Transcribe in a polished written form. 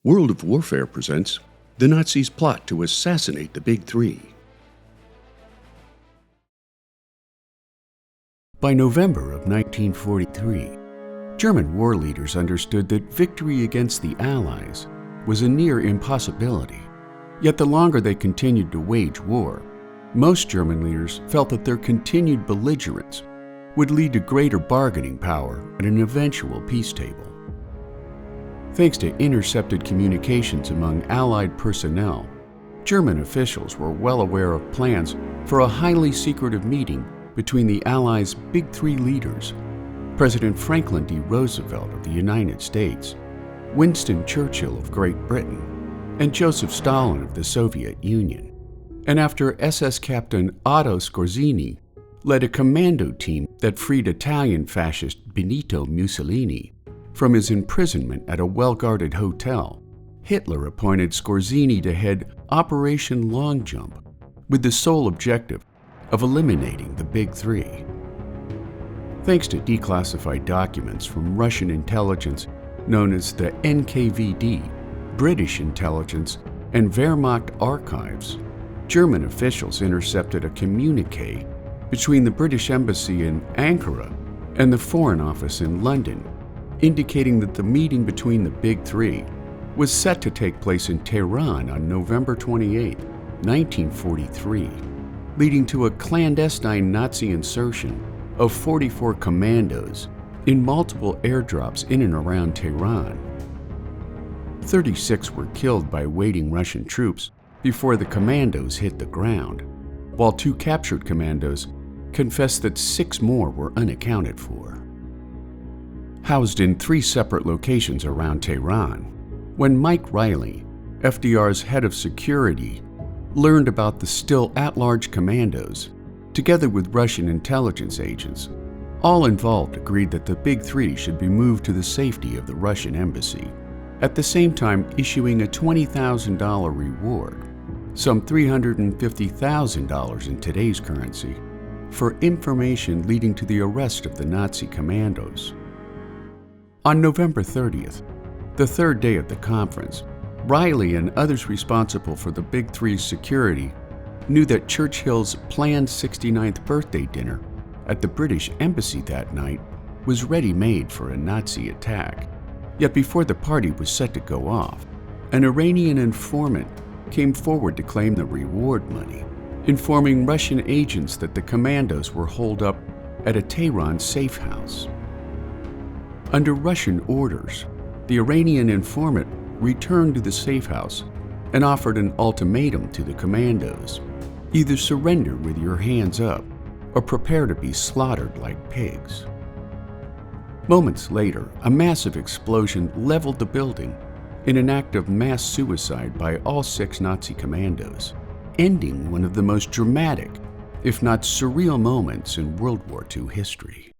World of Warfare presents the Nazis' plot to assassinate the Big Three. By November of 1943, German war leaders understood that victory against the Allies was a near impossibility. Yet the longer they continued to wage war, most German leaders felt that their continued belligerence would lead to greater bargaining power at an eventual peace table. Thanks to intercepted communications among Allied personnel, German officials were well aware of plans for a highly secretive meeting between the Allies' Big Three leaders, President Franklin D. Roosevelt of the United States, Winston Churchill of Great Britain, and Joseph Stalin of the Soviet Union. And after SS Captain Otto Skorzeny led a commando team that freed Italian fascist Benito Mussolini from his imprisonment at a well-guarded hotel, Hitler appointed Skorzeny to head Operation Long Jump with the sole objective of eliminating the Big Three. Thanks to declassified documents from Russian intelligence known as the NKVD, British intelligence, and Wehrmacht archives, German officials intercepted a communique between the British Embassy in Ankara and the Foreign Office in London, indicating that the meeting between the Big Three was set to take place in Tehran on November 28, 1943, leading to a clandestine Nazi insertion of 44 commandos in multiple airdrops in and around Tehran. 36 were killed by waiting Russian troops before the commandos hit the ground, while 2 captured commandos confessed that 6 more were unaccounted for. Housed in 3 separate locations around Tehran, when Mike Riley, FDR's head of security, learned about the still at-large commandos, together with Russian intelligence agents, all involved agreed that the Big Three should be moved to the safety of the Russian embassy, at the same time issuing a $20,000 reward, some $350,000 in today's currency, for information leading to the arrest of the Nazi commandos. On November 30th, the third day of the conference, Riley and others responsible for the Big Three's security knew that Churchill's planned 69th birthday dinner at the British Embassy that night was ready-made for a Nazi attack. Yet before the party was set to go off, an Iranian informant came forward to claim the reward money, informing Russian agents that the commandos were holed up at a Tehran safe house. Under Russian orders, the Iranian informant returned to the safe house and offered an ultimatum to the commandos: either surrender with your hands up or prepare to be slaughtered like pigs. Moments later, a massive explosion leveled the building in an act of mass suicide by all 6 Nazi commandos, ending one of the most dramatic, if not surreal moments in World War II history.